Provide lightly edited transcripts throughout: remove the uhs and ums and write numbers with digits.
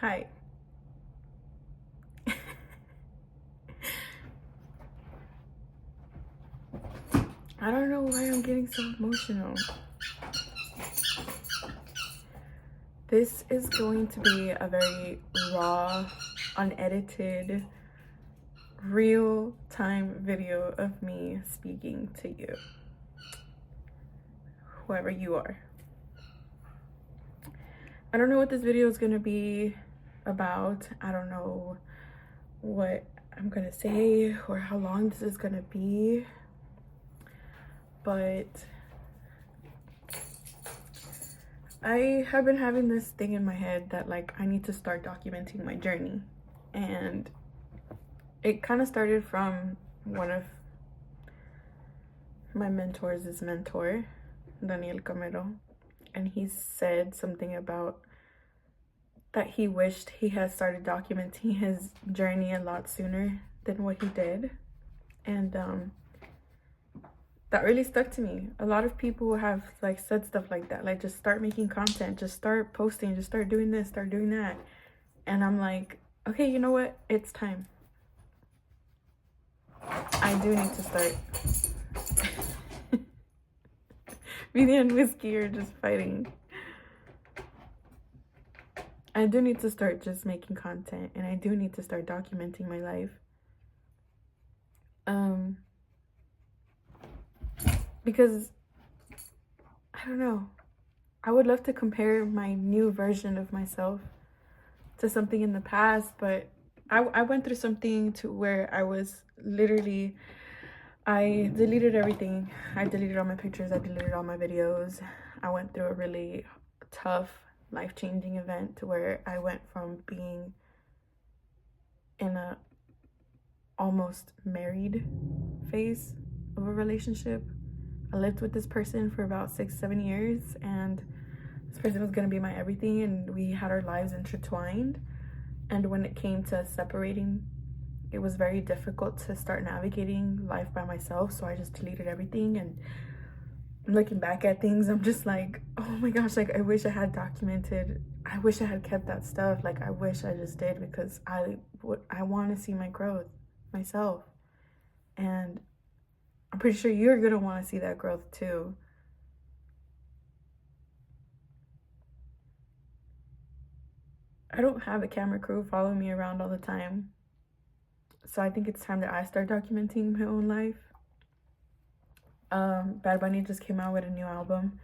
Hi. I don't know why I'm getting so emotional. This is going to be a very raw, unedited, real-time video of me speaking to you, whoever you are. I don't know what this video is going to be about. I don't know what I'm going to say or how long this is going to be, but I have been having this thing in my head that like I need to start documenting my journey, and it kind of started from one of my mentors' mentor, Daniel Camero, and he said something about that he wished he had started documenting his journey a lot sooner than what he did, and that really stuck to me. A lot of people have like said stuff like that, like just start making content, just start posting, just start doing this, start doing that, and I'm like, okay, you know what, it's time. I do need to start. Media and whiskey are just fighting. I do need to start just making content, and I do need to start documenting my life. Because I don't know, I would love to compare my new version of myself to something in the past, but I went through something to where I was literally, I deleted everything. I deleted all my pictures, I deleted all my videos. I went through a really tough, life-changing event to where I went from being in a almost married phase of a relationship. I lived with this person for about 6-7 years, and this person was gonna be my everything, and we had our lives intertwined. And when it came to separating, it was very difficult to start navigating life by myself, so I just deleted everything. And looking back at things, I'm just like, oh my gosh, like I wish I had documented, I wish I had kept that stuff. Like I wish I just did, because I want to see my growth myself, and I'm pretty sure you're gonna want to see that growth too. I don't have a camera crew following me around all the time, so I think it's time that I start documenting my own life. Bad Bunny just came out with a new album,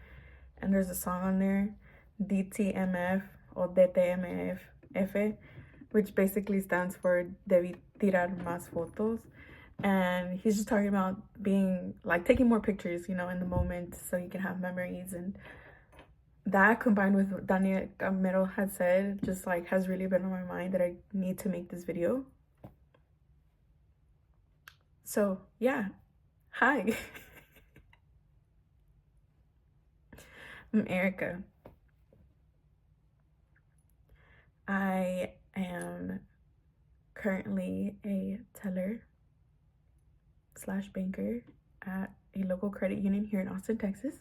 and there's a song on there, DTMF or DTMF, which basically stands for Debí tirar más fotos. And he's just talking about being like taking more pictures, you know, in the moment, so you can have memories. And that combined with what Daniel Camero had said just like has really been on my mind that I need to make this video. So yeah, hi. I'm Erica. I am currently a teller / banker at a local credit union here in Austin, Texas.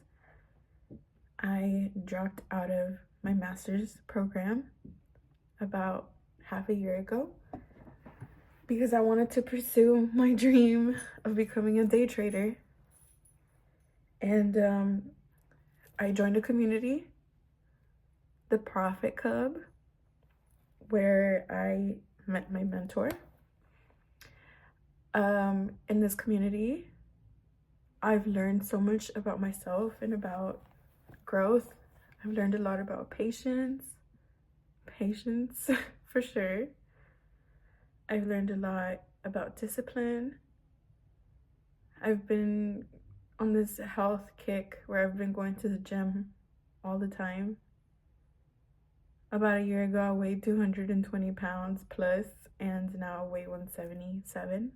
I dropped out of my master's program about half a year ago because I wanted to pursue my dream of becoming a day trader. And I joined a community, the Profit Club, where I met my mentor. In this community, I've learned so much about myself and about growth. I've learned a lot about patience for sure. I've learned a lot about discipline. I've been on this health kick where I've been going to the gym all the time. About a year ago, I weighed 220 pounds plus, and now I weigh 177.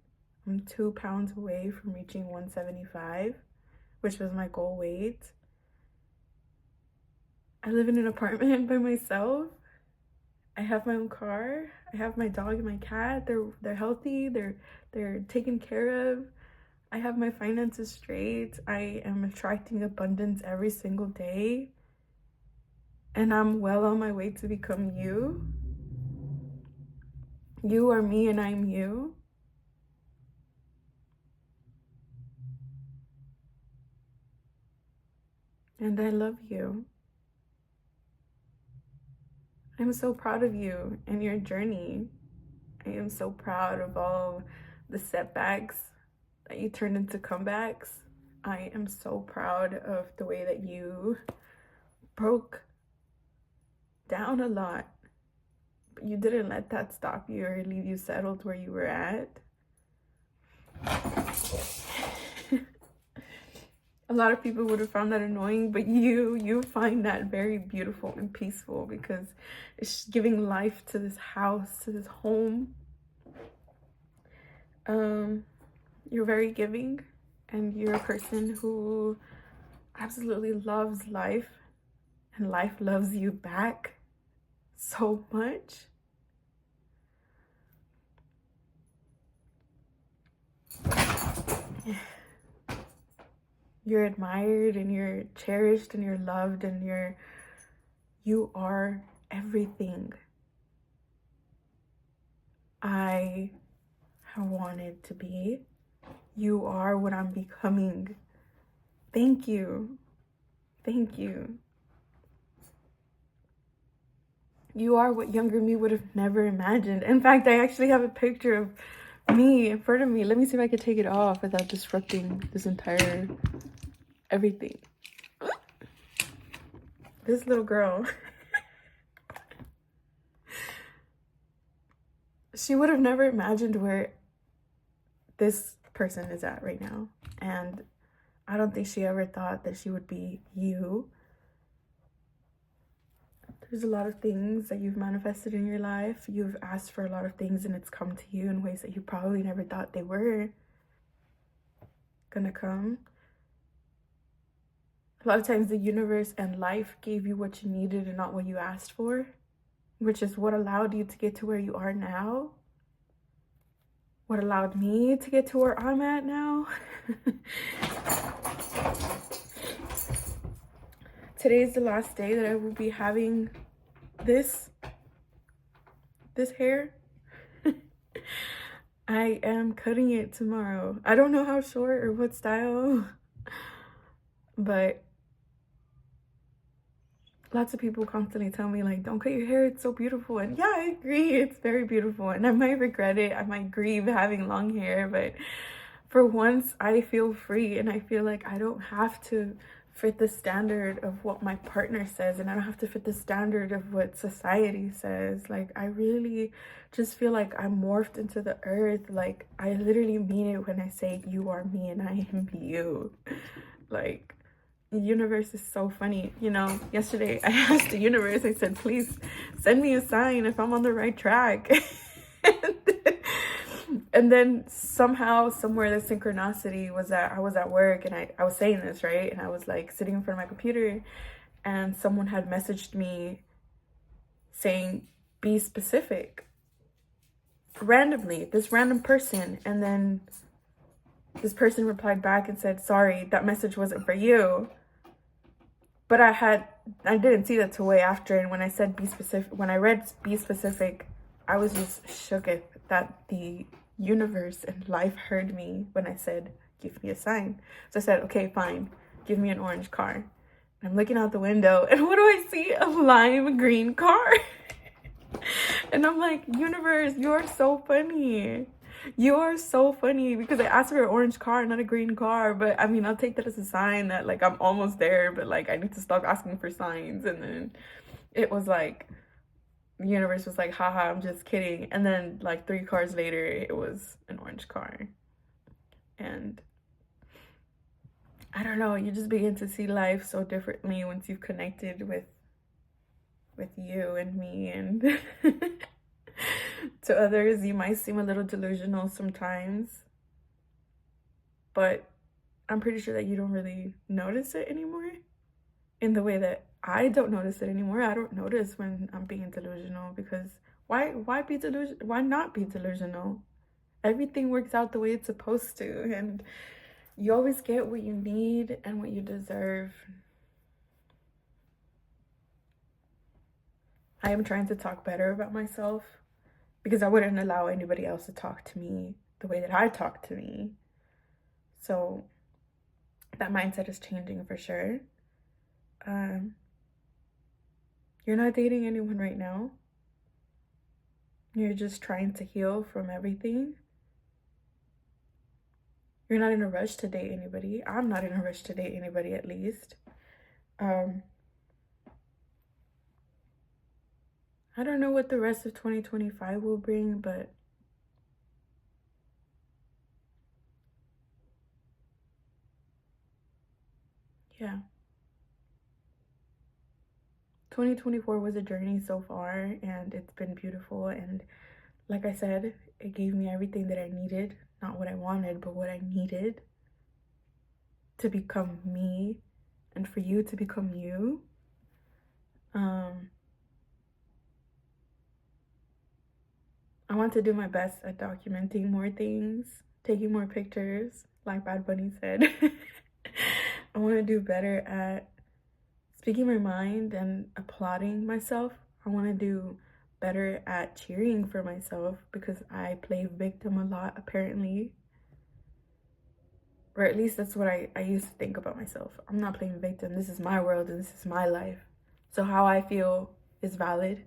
I'm 2 pounds away from reaching 175, which was my goal weight. I live in an apartment by myself. I have my own car. I have my dog and my cat. They're healthy. They're taken care of. I have my finances straight. I am attracting abundance every single day. And I'm well on my way to become you. You are me and I'm you. And I love you. I'm so proud of you and your journey. I am so proud of all the setbacks that you turned into comebacks. I am so proud of the way that you broke down a lot, but you didn't let that stop you or leave you settled where you were at. A lot of people would have found that annoying, but you find that very beautiful and peaceful because it's giving life to this house, to this home. You're very giving, and you're a person who absolutely loves life, and life loves you back so much. You're admired and you're cherished and you're loved and you are everything I have wanted to be. You are what I'm becoming. Thank you. Thank you. You are what younger me would have never imagined. In fact, I actually have a picture of me in front of me. Let me see if I can take it off without disrupting this entire everything. This little girl. She would have never imagined where this person is at right now. And I don't think she ever thought that she would be you. There's a lot of things that you've manifested in your life. You've asked for a lot of things and it's come to you in ways that you probably never thought they were gonna come. A lot of times the universe and life gave you what you needed and not what you asked for, which is what allowed you to get to where you are now. What allowed me to get to where I'm at now. Today's the last day that I will be having this hair. I am cutting it tomorrow. I don't know how short or what style, but lots of people constantly tell me, like, don't cut your hair, it's so beautiful. And yeah, I agree, it's very beautiful. And I might regret it, I might grieve having long hair, but for once I feel free and I feel like I don't have to fit the standard of what my partner says, and I don't have to fit the standard of what society says. Like, I really just feel like I'm morphed into the earth. Like, I literally mean it when I say you are me and I am you. Like, the universe is so funny. You know, yesterday I asked the universe, I said, please send me a sign if I'm on the right track. And then somehow, somewhere, the synchronicity was that I was at work and I was saying this, right? And I was like sitting in front of my computer and someone had messaged me saying, be specific. Randomly, this random person. And then this person replied back and said, sorry, that message wasn't for you. But I didn't see that till way after. And when I said be specific, when I read be specific, I was just shook at that the universe and life heard me when I said, give me a sign. So I said, okay, fine, give me an orange car. And I'm looking out the window and what do I see? A lime green car. And I'm like, universe, you're so funny. You're so funny, because I asked for an orange car, not a green car. But I mean, I'll take that as a sign that like I'm almost there, but like I need to stop asking for signs. And then it was like, the universe was like, haha, I'm just kidding. And then like 3 cars later, it was an orange car. And I don't know, you just begin to see life so differently once you've connected with you and me. And to others, you might seem a little delusional sometimes, but I'm pretty sure that you don't really notice it anymore in the way that I don't notice it anymore. I don't notice when I'm being delusional, because why be delusional? Why not be delusional? Everything works out the way it's supposed to, and you always get what you need and what you deserve. I am trying to talk better about myself, because I wouldn't allow anybody else to talk to me the way that I talk to me. So that mindset is changing for sure. Um, you're not dating anyone right now. You're just trying to heal from everything. You're not in a rush to date anybody. I'm not in a rush to date anybody, at least. I don't know what the rest of 2025 will bring, but yeah. 2024 was a journey so far, and it's been beautiful. And like I said, it gave me everything that I needed. Not what I wanted, but what I needed to become me and for you to become you. I want to do my best at documenting more things, taking more pictures, like Bad Bunny said. I want to do better at speaking my mind and applauding myself. I want to do better at cheering for myself because I play victim a lot, apparently. Or at least that's what I used to think about myself. I'm not playing victim. This is my world and this is my life. So how I feel is valid.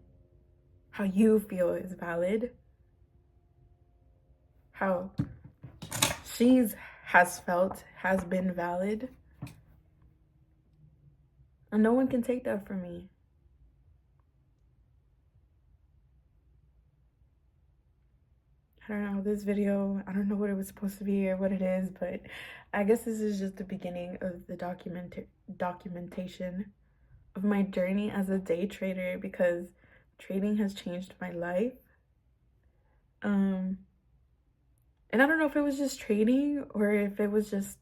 How you feel is valid. How she's has felt has been valid. And no one can take that from me. I don't know, this video, I don't know what it was supposed to be or what it is, but I guess this is just the beginning of the documentation of my journey as a day trader, because trading has changed my life. And I don't know if it was just trading or if it was just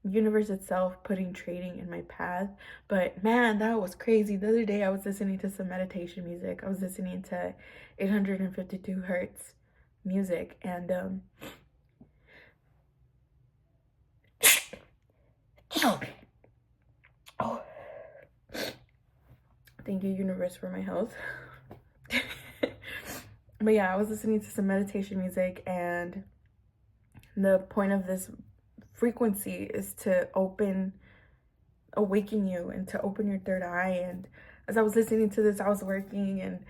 universe itself putting trading in my path, but man, that was crazy. The other day I was listening to some meditation music. I was listening to 852 hertz music, and oh, thank you universe for my health. But yeah, I was listening to some meditation music, and the point of this frequency is to awaken you and to open your third eye. And as I was listening to this, I was working and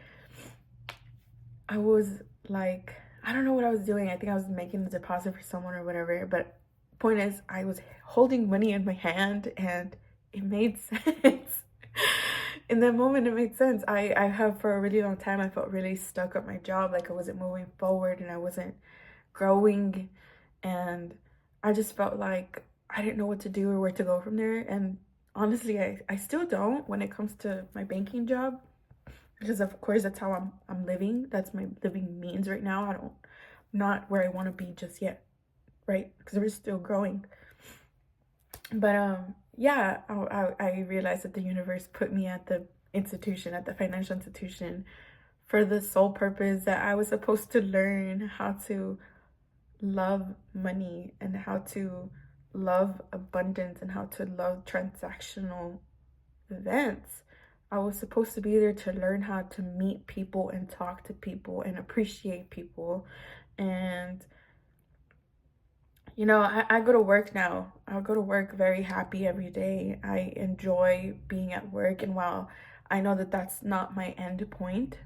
I was like, I don't know what I was doing. I think I was making a deposit for someone or whatever, but point is I was holding money in my hand and it made sense. In that moment, it made sense. I have for a really long time, I felt really stuck at my job, like I wasn't moving forward and I wasn't growing, and I just felt like I didn't know what to do or where to go from there. And honestly, I still don't when it comes to my banking job, because of course that's how I'm living. That's my living means right now. Not where I want to be just yet, right? Because we're still growing. But yeah, I realized that the universe put me at the institution, at the financial institution, for the sole purpose that I was supposed to learn how to love money and how to love abundance and how to love transactional events. I was supposed to be there to learn how to meet people and talk to people and appreciate people. And you know, I go to work now. I go to work very happy every day. I enjoy being at work, and while I know that that's not my end point,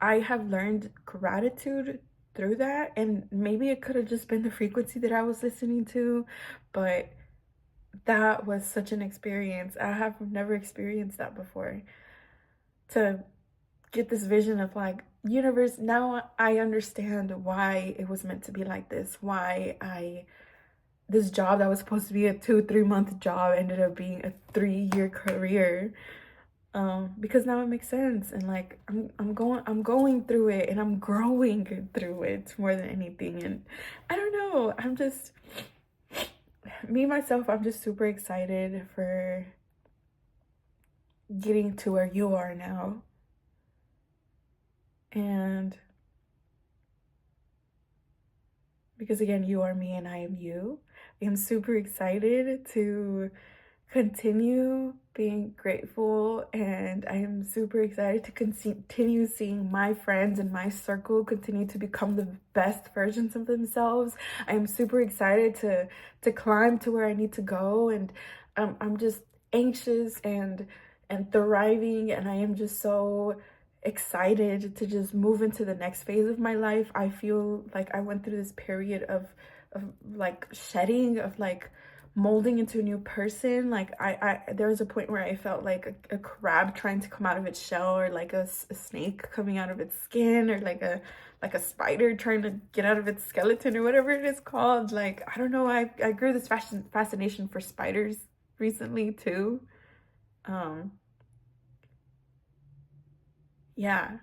I have learned gratitude through that. And maybe it could have just been the frequency that I was listening to, but that was such an experience. I have never experienced that before. To get this vision of like, universe, now I understand why it was meant to be like this, why this job that was supposed to be a 2-3 month job ended up being a 3-year career. Because now it makes sense, and like I'm going through it and I'm growing through it more than anything. And I don't know, I'm just myself, I'm just super excited for getting to where you are now. And because again, you are me and I am you. I'm super excited to continue being grateful, and I am super excited to continue seeing my friends and my circle continue to become the best versions of themselves. I am super excited to climb to where I need to go, and I'm just anxious and thriving, and I am just so excited to just move into the next phase of my life. I feel like I went through this period of like shedding, of like molding into a new person. Like there was a point where I felt like a crab trying to come out of its shell, or like a snake coming out of its skin, or like a spider trying to get out of its skeleton, or whatever it is called. Like, I don't know, I grew this fascination for spiders recently too. um yeah,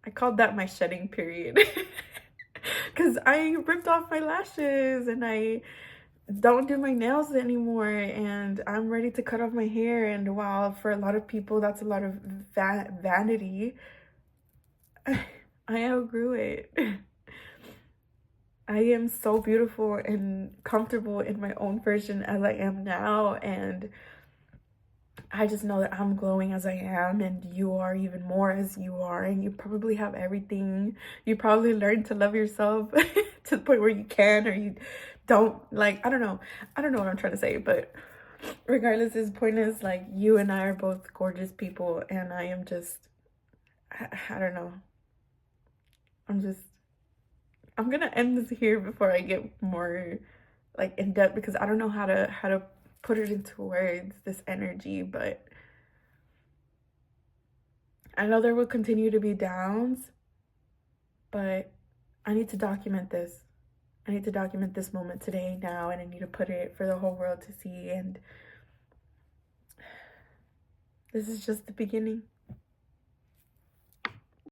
I called that my shedding period. Because I ripped off my lashes, and I don't do my nails anymore, and I'm ready to cut off my hair. And while for a lot of people that's a lot of vanity, I outgrew it. I am so beautiful and comfortable in my own version as I am now, and I just know that I'm glowing as I am, and you are even more as you are, and you probably have everything. You probably learned to love yourself to the point where you can, or you don't. Like, I don't know. I don't know what I'm trying to say, but regardless, this point is like, you and I are both gorgeous people, and I am just, I don't know. I'm gonna end this here before I get more like in depth, because I don't know how to put it into words, this energy. But I know there will continue to be downs, but I need to document this. I need to document this moment today, now, and I need to put it for the whole world to see. And this is just the beginning.